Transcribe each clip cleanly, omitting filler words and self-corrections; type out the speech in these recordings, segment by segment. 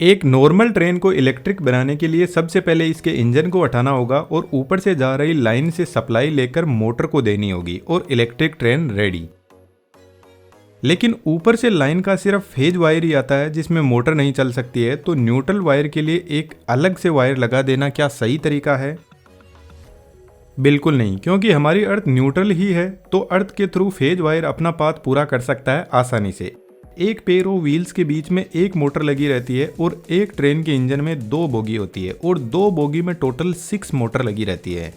एक normal train को electric बनाने के लिए सबसे पहले इसके इंजन को हटाना होगा और ऊपर से जा रही लाइन से सप्लाई लेकर मोटर को देनी होगी और इलेक्ट्रिक ट्रेन रेडी। लेकिन ऊपर से लाइन का सिर्फ फेज वायर ही आता है जिसमें मोटर नहीं चल सकती है, तो न्यूट्रल वायर के लिए एक अलग से वायर लगा देना क्या सही तरीका है? बिल्कुल नहीं, क्योंकि हमारी अर्थ न्यूट्रल ही है तो अर्थ के थ्रू फेज वायर अपना पाथ पूरा कर सकता है आसानी से। एक पेयर ऑफ व्हील्स के बीच में एक मोटर लगी रहती है और एक ट्रेन के इंजन में 2 बोगी होती है और 2 बोगी में टोटल 6 मोटर लगी रहती है।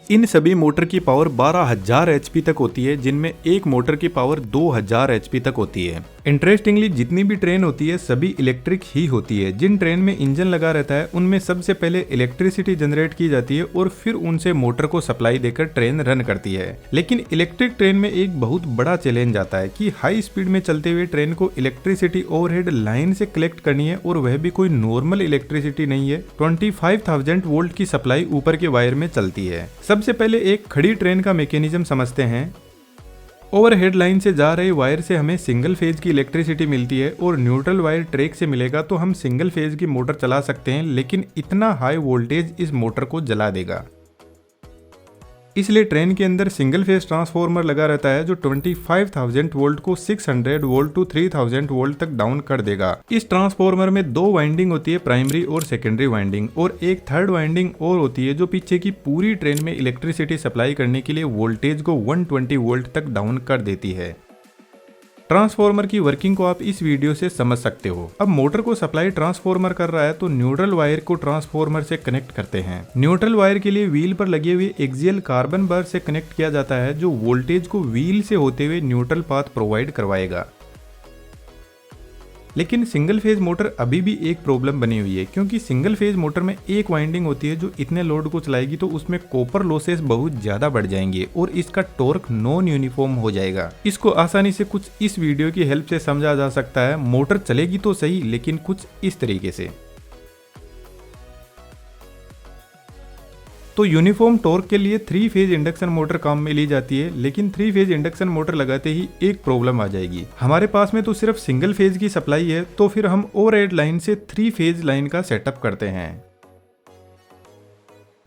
इन सभी मोटर की पावर 12,000 एचपी तक होती है, जिनमें एक मोटर की पावर 2,000 एचपी तक होती है। इंटरेस्टिंगली जितनी भी ट्रेन होती है सभी इलेक्ट्रिक ही होती है। जिन ट्रेन में इंजन लगा रहता है उनमें सबसे पहले इलेक्ट्रिसिटी जनरेट की जाती है और फिर उनसे मोटर को सप्लाई देकर ट्रेन रन करती है। लेकिन इलेक्ट्रिक ट्रेन में एक बहुत बड़ा चैलेंज आता है कि हाई स्पीड में चलते हुए ट्रेन को इलेक्ट्रिसिटी ओवरहेड लाइन से कलेक्ट करनी है और वह भी कोई नॉर्मल इलेक्ट्रिसिटी नहीं है। 25,000 वोल्ट की सप्लाई ऊपर के वायर में चलती है। सबसे पहले एक खड़ी ट्रेन का मैकेनिज्म समझते हैं। ओवरहेड लाइन से जा रहे वायर से हमें सिंगल फेज की इलेक्ट्रिसिटी मिलती है और न्यूट्रल वायर ट्रैक से मिलेगा तो हम सिंगल फेज की मोटर चला सकते हैं, लेकिन इतना हाई वोल्टेज इस मोटर को जला देगा। इसलिए ट्रेन के अंदर सिंगल फेज ट्रांसफार्मर लगा रहता है जो 25,000 वोल्ट को 600 वोल्ट टू 3,000 वोल्ट तक डाउन कर देगा। इस ट्रांसफार्मर में 2 वाइंडिंग होती है, प्राइमरी और सेकेंडरी वाइंडिंग, और एक थर्ड वाइंडिंग और होती है जो पीछे की पूरी ट्रेन में इलेक्ट्रिसिटी सप्लाई करने के लिए वोल्टेज को 120 वोल्ट तक डाउन कर देती है। ट्रांसफार्मर की वर्किंग को आप इस वीडियो से समझ सकते हो। अब मोटर को सप्लाई ट्रांसफार्मर कर रहा है तो न्यूट्रल वायर को ट्रांसफार्मर से कनेक्ट करते हैं। न्यूट्रल वायर के लिए व्हील पर लगे हुए एक्सियल कार्बन बार से कनेक्ट किया जाता है जो वोल्टेज को व्हील से होते हुए न्यूट्रल पाथ प्रोवाइड करवाएगा। लेकिन सिंगल फेज मोटर अभी भी एक प्रॉब्लम बनी हुई है, क्योंकि सिंगल फेज मोटर में एक वाइंडिंग होती है जो इतने लोड को चलाएगी तो उसमें कॉपर लॉसेस बहुत ज्यादा बढ़ जाएंगे और इसका टॉर्क नॉन यूनिफॉर्म हो जाएगा। इसको आसानी से कुछ इस वीडियो की हेल्प से समझा जा सकता है। मोटर चलेगी तो सही, लेकिन कुछ इस तरीके से। तो यूनिफॉर्म टॉर्क के लिए 3 फेज इंडक्शन मोटर काम में ली जाती है, लेकिन 3 फेज इंडक्शन मोटर लगाते ही एक प्रॉब्लम आ जाएगी। हमारे पास में तो सिर्फ सिंगल फेज की सप्लाई है, तो फिर हम ओवरहेड लाइन से 3 फेज लाइन का सेटअप करते हैं,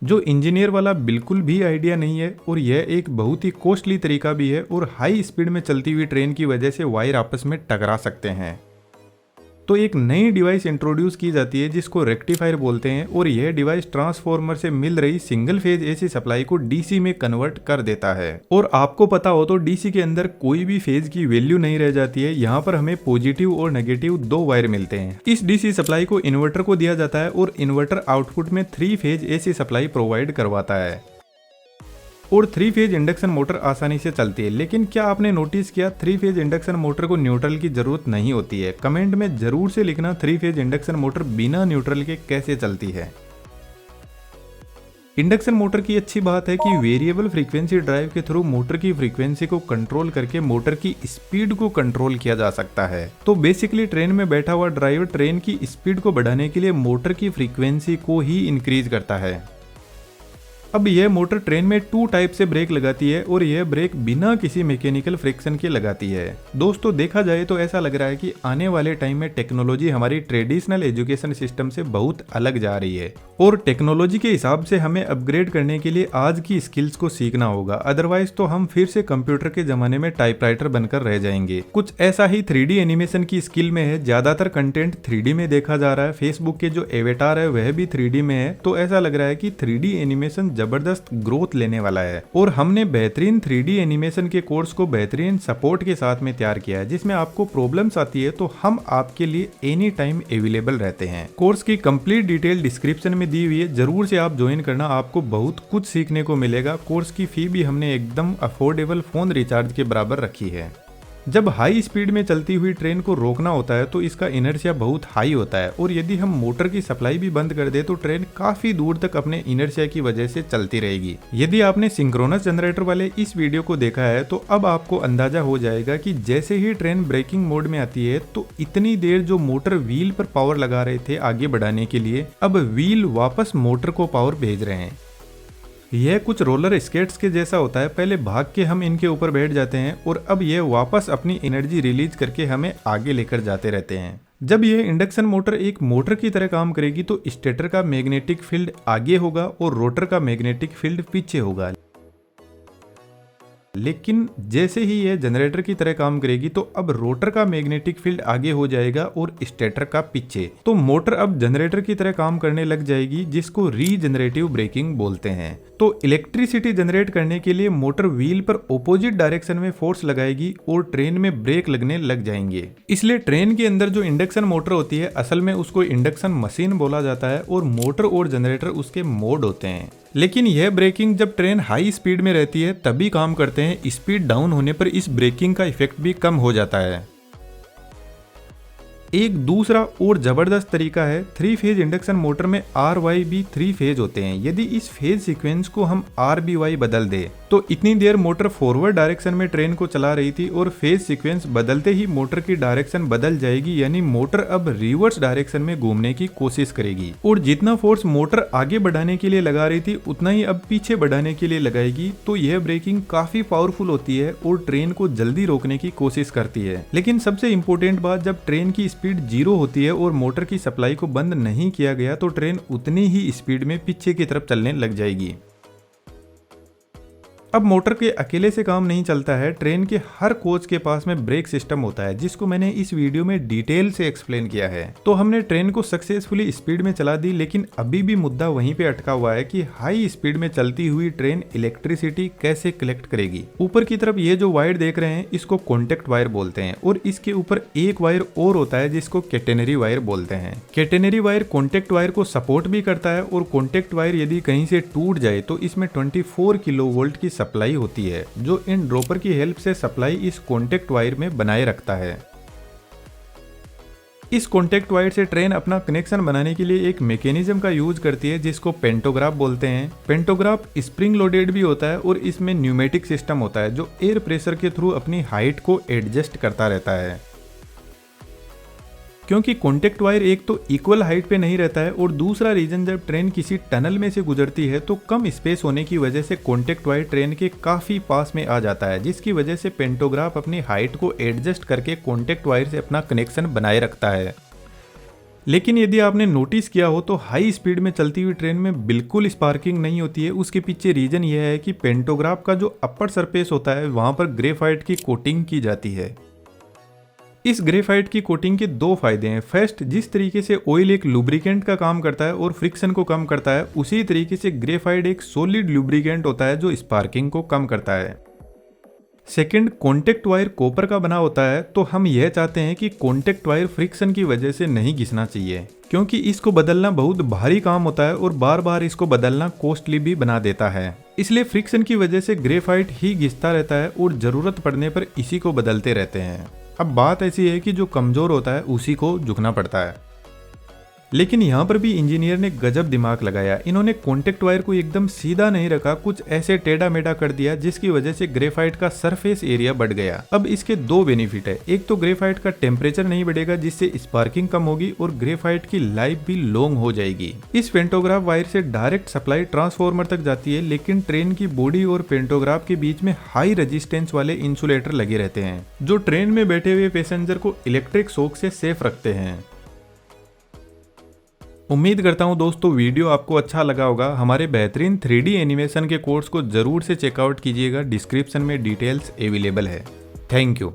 जो इंजीनियर वाला बिल्कुल भी आइडिया नहीं है और यह एक बहुत ही कॉस्टली तरीका भी है और हाई स्पीड में चलती हुई ट्रेन की वजह से वायर आपस में टकरा सकते हैं। तो एक नई डिवाइस इंट्रोड्यूस की जाती है जिसको रेक्टिफायर बोलते हैं और यह डिवाइस ट्रांसफार्मर से मिल रही सिंगल फेज एसी सप्लाई को डीसी में कन्वर्ट कर देता है। और आपको पता हो तो डीसी के अंदर कोई भी फेज की वैल्यू नहीं रह जाती है। यहाँ पर हमें पॉजिटिव और नेगेटिव 2 वायर मिलते हैं। इस डीसी सप्लाई को इन्वर्टर को दिया जाता है और इन्वर्टर आउटपुट में 3 फेज एसी सप्लाई प्रोवाइड करवाता है और 3 फेज इंडक्शन मोटर आसानी से चलती है। लेकिन क्या आपने नोटिस किया 3 फेज इंडक्शन मोटर को न्यूट्रल की जरूरत नहीं होती है? कमेंट में जरूर से लिखना 3 फेज इंडक्शन मोटर बिना न्यूट्रल के कैसे चलती है। इंडक्शन मोटर की अच्छी बात है कि वेरिएबल फ्रीक्वेंसी ड्राइव के थ्रू मोटर की फ्रीक्वेंसी को कंट्रोल करके मोटर की स्पीड को कंट्रोल किया जा सकता है। तो बेसिकली ट्रेन में बैठा हुआ ड्राइवर ट्रेन की स्पीड को बढ़ाने के लिए मोटर की फ्रीक्वेंसी को ही इंक्रीज करता है। अब यह मोटर ट्रेन में 2 टाइप से ब्रेक लगाती है और यह ब्रेक बिना किसी मैकेनिकल फ्रिक्शन के लगाती है। दोस्तों देखा जाए तो ऐसा लग रहा है कि आने वाले टाइम में टेक्नोलॉजी हमारी ट्रेडिशनल एजुकेशन सिस्टम से बहुत अलग जा रही है और टेक्नोलॉजी के हिसाब से हमें अपग्रेड करने के लिए आज की स्किल्स को सीखना होगा, अदरवाइज तो हम फिर से कंप्यूटर के जमाने में टाइपराइटर बनकर रह जाएंगे। कुछ ऐसा ही 3D एनिमेशन की स्किल में है। ज्यादातर कंटेंट 3D में देखा जा रहा है। फेसबुक के जो एवेटार है वह भी 3D में है, तो ऐसा लग रहा है कि 3D एनिमेशन जबरदस्त ग्रोथ लेने वाला है। और हमने बेहतरीन 3D एनिमेशन के कोर्स को बेहतरीन सपोर्ट के साथ में तैयार किया है, जिसमें आपको प्रॉब्लम्स आती है तो हम आपके लिए एनी टाइम अवेलेबल रहते हैं। कोर्स की कंप्लीट डिटेल डिस्क्रिप्शन में दी हुई है, जरूर से आप ज्वाइन करना, आपको बहुत कुछ सीखने को मिलेगा। कोर्स की फी भी हमने एकदम अफोर्डेबल फोन रिचार्ज के बराबर रखी है। जब हाई स्पीड में चलती हुई ट्रेन को रोकना होता है तो इसका इनर्शिया बहुत हाई होता है और यदि हम मोटर की सप्लाई भी बंद कर दे तो ट्रेन काफी दूर तक अपने इनर्शिया की वजह से चलती रहेगी। यदि आपने सिंक्रोनस जनरेटर वाले इस वीडियो को देखा है तो अब आपको अंदाजा हो जाएगा कि जैसे ही ट्रेन ब्रेकिंग मोड में आती है तो इतनी देर जो मोटर व्हील पर पावर लगा रहे थे आगे बढ़ाने के लिए, अब व्हील वापस मोटर को पावर भेज रहे हैं। यह कुछ रोलर स्केट्स के जैसा होता है। पहले भाग के हम इनके ऊपर बैठ जाते हैं और अब यह वापस अपनी एनर्जी रिलीज करके हमें आगे लेकर जाते रहते हैं। जब यह इंडक्शन मोटर एक मोटर की तरह काम करेगी तो स्टेटर का मैग्नेटिक फील्ड आगे होगा और रोटर का मैग्नेटिक फील्ड पीछे होगा। लेकिन जैसे ही यह जनरेटर की तरह काम करेगी तो अब रोटर का मैग्नेटिक फील्ड आगे हो जाएगा और स्टेटर का पीछे। तो मोटर अब जनरेटर की तरह काम करने लग जाएगी, जिसको रीजनरेटिव ब्रेकिंग बोलते हैं। तो इलेक्ट्रिसिटी जनरेट करने के लिए मोटर व्हील पर ऑपोजिट डायरेक्शन में फोर्स लगाएगी और ट्रेन में ब्रेक लगने लग जाएंगे। इसलिए ट्रेन के अंदर जो इंडक्शन मोटर होती है असल में उसको इंडक्शन मशीन बोला जाता है और मोटर और जनरेटर उसके मोड होते हैं। लेकिन यह ब्रेकिंग जब ट्रेन हाई स्पीड में रहती है तभी काम करते हैं। स्पीड डाउन होने पर इस ब्रेकिंग का इफेक्ट भी कम हो जाता है। एक दूसरा और जबरदस्त तरीका है, 3 फेज इंडक्शन मोटर में RYB 3 फेज होते हैं। यदि इस फेज सीक्वेंस को हम RBY बदल दें तो इतनी देर मोटर फॉरवर्ड डायरेक्शन में ट्रेन को चला रही थी और फेज सीक्वेंस बदलते ही मोटर की डायरेक्शन बदल जाएगी, यानी मोटर अब रिवर्स डायरेक्शन में घूमने की कोशिश करेगी और जितना फोर्स मोटर आगे बढ़ाने के लिए लगा रही थी उतना ही अब पीछे बढ़ाने के लिए लगाएगी। तो यह ब्रेकिंग काफी पावरफुल होती है और ट्रेन को जल्दी रोकने की कोशिश करती है। लेकिन सबसे इंपॉर्टेंट बात, जब ट्रेन की स्पीड 0 होती है और मोटर की सप्लाई को बंद नहीं किया गया तो ट्रेन उतनी ही स्पीड में पीछे की तरफ चलने लग जाएगी। अब मोटर के अकेले से काम नहीं चलता है। ट्रेन के हर कोच के पास में ब्रेक सिस्टम होता है, जिसको मैंने इस वीडियो में डिटेल से एक्सप्लेन किया है। तो हमने ट्रेन को सक्सेसफुली स्पीड में चला दी, लेकिन अभी भी मुद्दा वहीं पे अटका हुआ है कि हाई स्पीड में चलती हुई ट्रेन इलेक्ट्रिसिटी कैसे कलेक्ट करेगी। ऊपर की तरफ ये जो वायर देख रहे हैं इसको कॉन्टेक्ट वायर बोलते हैं और इसके ऊपर एक वायर और होता है जिसको कैटेनरी वायर बोलते हैं। कैटेनरी वायर कॉन्टेक्ट वायर को सपोर्ट भी करता है और कॉन्टेक्ट वायर यदि कहीं से टूट जाए तो इसमें 24 किलोवोल्ट की सप्लाई होती है, जो इन ड्रॉपर की हेल्प से सप्लाई इस कॉन्टेक्ट वायर में बनाए रखता है। इस कॉन्टेक्ट वायर से ट्रेन अपना कनेक्शन बनाने के लिए एक मैकेनिज्म का यूज करती है जिसको पेंटोग्राफ बोलते हैं। पेंटोग्राफ स्प्रिंग लोडेड भी होता है और इसमें न्यूमेटिक सिस्टम होता है जो एयर प्रेशर के थ्रू अपनी हाइट को एडजस्ट करता रहता है। क्योंकि कॉन्टेक्ट वायर एक तो इक्वल हाइट पे नहीं रहता है और दूसरा रीजन, जब ट्रेन किसी टनल में से गुजरती है तो कम स्पेस होने की वजह से कॉन्टेक्ट वायर ट्रेन के काफी पास में आ जाता है, जिसकी वजह से पेंटोग्राफ अपनी हाइट को एडजस्ट करके कॉन्टेक्ट वायर से अपना कनेक्शन बनाए रखता है। लेकिन यदि आपने नोटिस किया हो तो हाई स्पीड में चलती हुई ट्रेन में बिल्कुल स्पार्किंग नहीं होती है। उसके पीछे रीजन यह है कि पेंटोग्राफ का जो अपर सरफेस होता है वहां पर ग्रेफाइट की कोटिंग की जाती है। इस ग्रेफाइट की कोटिंग के 2 फायदे हैं। फर्स्ट, जिस तरीके से ऑयल एक लुब्रिकेंट का काम करता है और फ्रिक्शन को कम करता है, उसी तरीके से ग्रेफाइट एक सॉलिड लुब्रिकेंट होता है जो स्पार्किंग को कम करता है। सेकंड, कॉन्टेक्ट वायर कॉपर का बना होता है, तो हम यह चाहते हैं कि कॉन्टेक्ट वायर फ्रिक्शन की वजह से नहीं घिसना चाहिए, क्योंकि इसको बदलना बहुत भारी काम होता है और बार बार इसको बदलना कॉस्टली भी बना देता है। इसलिए फ्रिक्शन की वजह से ग्रेफाइट ही घिसता रहता है और जरूरत पड़ने पर इसी को बदलते रहते हैं। अब बात ऐसी है कि जो कमजोर होता है उसी को झुकना पड़ता है। लेकिन यहाँ पर भी इंजीनियर ने गजब दिमाग लगाया। इन्होंने कॉन्टेक्ट वायर को एकदम सीधा नहीं रखा, कुछ ऐसे टेढ़ा मेढ़ा कर दिया जिसकी वजह से ग्रेफाइट का सरफेस एरिया बढ़ गया। अब इसके 2 बेनिफिट है। एक तो ग्रेफाइट का टेम्परेचर नहीं बढ़ेगा जिससे स्पार्किंग कम होगी और ग्रेफाइट की लाइफ भी लॉन्ग हो जाएगी। इस पेंटोग्राफ वायर से डायरेक्ट सप्लाई ट्रांसफार्मर तक जाती है, लेकिन ट्रेन की बॉडी और पेंटोग्राफ के बीच में हाई रेजिस्टेंस वाले इंसुलेटर लगे रहते हैं जो ट्रेन में बैठे हुए पैसेंजर को इलेक्ट्रिक शॉक से सेफ रखते हैं। उम्मीद करता हूं दोस्तों वीडियो आपको अच्छा लगा होगा। हमारे बेहतरीन 3D एनिमेशन के कोर्स को जरूर से चेकआउट कीजिएगा, डिस्क्रिप्शन में डिटेल्स अवेलेबल है। Thank you.